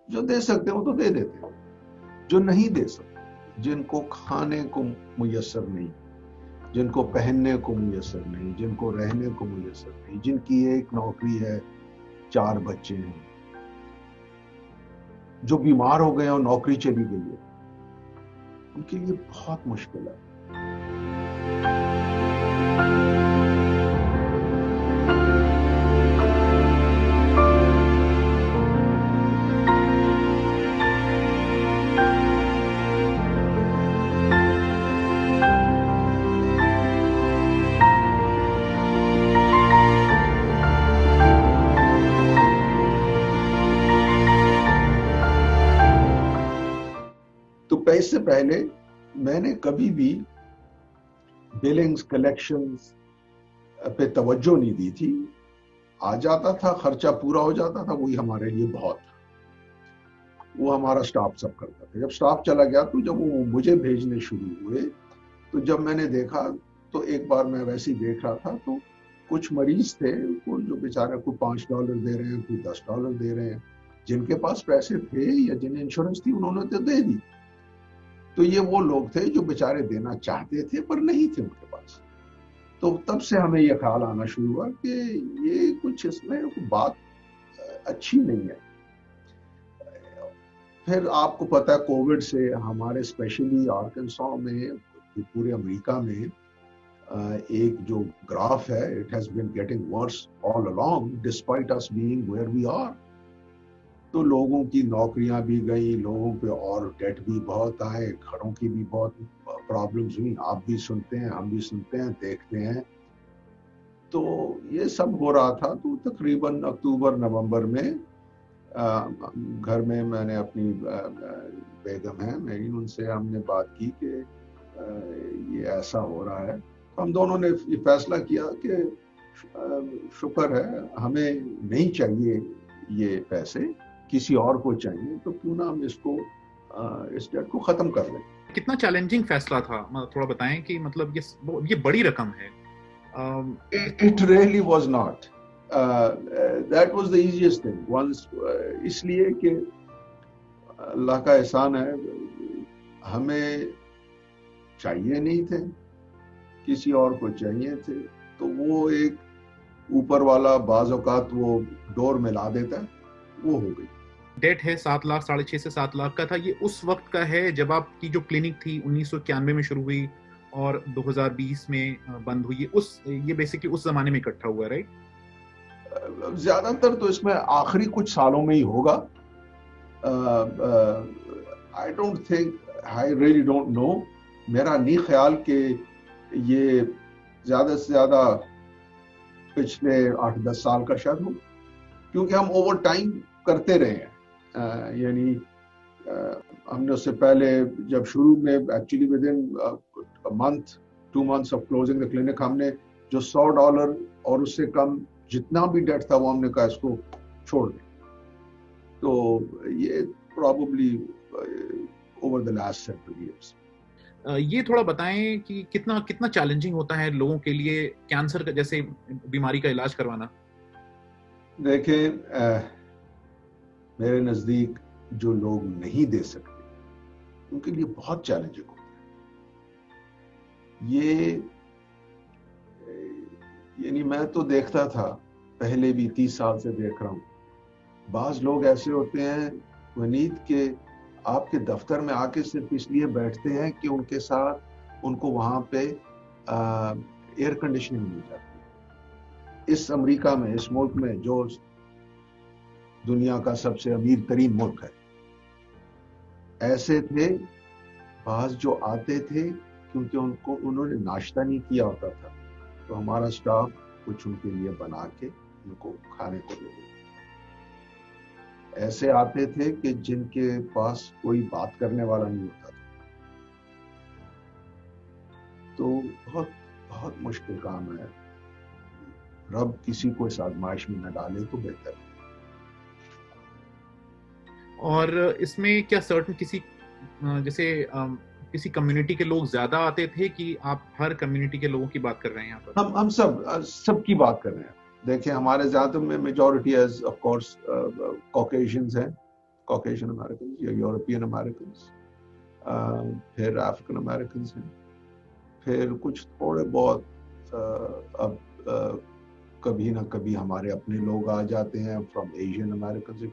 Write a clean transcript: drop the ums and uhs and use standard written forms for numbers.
جو دے سکتے ہیں وہ تو دے دیتے ہیں، جو نہیں دے سکتے، جن کو کھانے کو میسر نہیں، جن کو پہننے کو میسر نہیں، جن کو رہنے کو میسر نہیں، جن کی ایک نوکری ہے 4 بچے ہیں، جو بیمار ہو گئے ہیں اور نوکری چلی گئی ہے، ان کے لیے بہت مشکل ہے۔ تو اس سے پہلے میں نے کبھی بھی بلنگز کلیکشنز پہ توجہ نہیں دی تھی، آ جاتا تھا، خرچہ پورا ہو جاتا تھا، وہی ہمارے لیے بہت تھا، وہ ہمارا سٹاف سب کرتا تھا۔ جب سٹاف چلا گیا تو جب وہ مجھے بھیجنے شروع ہوئے تو جب میں نے دیکھا تو ایک بار میں ویسے ہی دیکھ رہا تھا تو کچھ مریض تھے جو بیچارے کو $5 دے رہے ہیں، کوئی $10 دے رہے ہیں، جن کے پاس پیسے تھے یا جنہیں انشورنس تھی انہوں نے تو دے دی، تو یہ وہ لوگ تھے جو بیچارے دینا چاہتے تھے پر نہیں تھے ان کے پاس۔ تو تب سے ہمیں یہ خیال آنا شروع ہوا کہ یہ کچھ اس میں بات اچھی نہیں ہے۔ پھر آپ کو پتا ہے کووڈ سے ہمارے اسپیشلی آرکنسو میں، پورے امریکہ میں ایک جو گراف ہے، it has been getting worse all along despite us being where we are۔ تو لوگوں کی نوکریاں بھی گئیں، لوگوں پہ اور ڈیٹ بھی بہت آئے، گھروں کی بھی بہت پرابلمز ہوئی، آپ بھی سنتے ہیں، ہم بھی سنتے ہیں، دیکھتے ہیں۔ تو یہ سب ہو رہا تھا تو تقریباً اکتوبر نومبر میں گھر میں نے اپنی بیگم ہے میری، ان سے ہم نے بات کی کہ یہ ایسا ہو رہا ہے۔ ہم دونوں نے یہ فیصلہ کیا کہ شکر ہے ہمیں نہیں چاہیے یہ پیسے، کسی اور کو چاہیے، تو کیوں نہ ہم اس ڈیٹ کو ختم کر لیں۔ کتنا چیلنجنگ فیصلہ تھا، تھوڑا بتائیں کہ مطلب یہ بڑی رقم ہے۔ It really was not. That was the easiest thing. Once اس لیے کہ اللہ کا احسان ہے، ہمیں چاہیے نہیں تھے، کسی اور کو چاہیے تھے، تو وہ ایک اوپر والا بعض اوقات وہ ڈور میں لا دیتا ہے، وہ ہو گئی۔ ڈیٹ ہے 7 لاکھ، 6.5 سے 7 لاکھ کا تھا۔ یہ اس وقت کا ہے جب آپ کی جو کلینک تھی 1991 میں شروع ہوئی اور 2020 میں بند ہوئی، یہ بیسکلی اس زمانے میں اکٹھا ہوا، رائٹ؟ زیادہ تر تو اس میں آخری کچھ سالوں میں ہی ہوگا۔ I don't think, I really don't know، میرا نہیں خیال کہ یہ زیادہ سے زیادہ پچھلے 8-10 سال کا شاید ہو، کیونکہ ہم اوور ٹائم کرتے رہے ہیں۔ یعنی ہم نے اس سے پہلے جب شروع میں actually within month 2 months of closing the clinic, ہم نے جو $100 اور اس سے کم جتنا بھی ڈیٹ تھا وہ ہم نے کہا اس کو چھوڑ دیں۔ تو یہ probably over the last 7 years۔ یہ تھوڑا بتائیں کہ کتنا چیلنجنگ ہوتا ہے لوگوں کے لیے کینسر کا جیسے بیماری کا علاج کروانا؟ دیکھیں، میرے نزدیک جو لوگ نہیں دے سکتے ان کے لیے بہت چیلنجنگ ہوتا ہے۔ یہ یعنی میں تو دیکھتا تھا پہلے بھی، 30 سال سے دیکھ رہا ہوں، بعض لوگ ایسے ہوتے ہیں ونید کہ آپ کے دفتر میں آ کے صرف اس لیے بیٹھتے ہیں کہ ان کے ساتھ ان کو وہاں پہ ایئر کنڈیشننگ مل جاتی ہے۔ اس امریکہ میں، اس ملک میں جو دنیا کا سب سے امیر ترین ملک ہے، ایسے تھے بعض جو آتے تھے کیونکہ انہوں نے ناشتہ نہیں کیا ہوتا تھا، تو ہمارا سٹاف کچھ ان کے لیے بنا کے ان کو کھانے کو دے دیتا۔ ایسے آتے تھے کہ جن کے پاس کوئی بات کرنے والا نہیں ہوتا تھا۔ تو بہت بہت مشکل کام ہے، رب کسی کو اس آزمائش میں نہ ڈالے تو بہتر ہے۔ اور اس میں کیا سرٹن جیسے کسی کمیونٹی کے لوگ زیادہ آتے تھے کہ آپ ہر کمیونٹی کے لوگوں کی بات کر رہے ہیں یہاں پر؟ ہم سب کی بات کر رہے ہیں۔ دیکھیں، ہمارے زیادہ میں میجورٹی ایز آف کورس کوکیشنز ہیں، کاکیشن امریکنز یا یورپین امریکنز، پھر افریقن امریکنز ہیں، پھر کچھ تھوڑے بہت اب کبھی نہ کبھی ہمارے اپنے لوگ آ جاتے ہیں فرام ایشین امریکنز.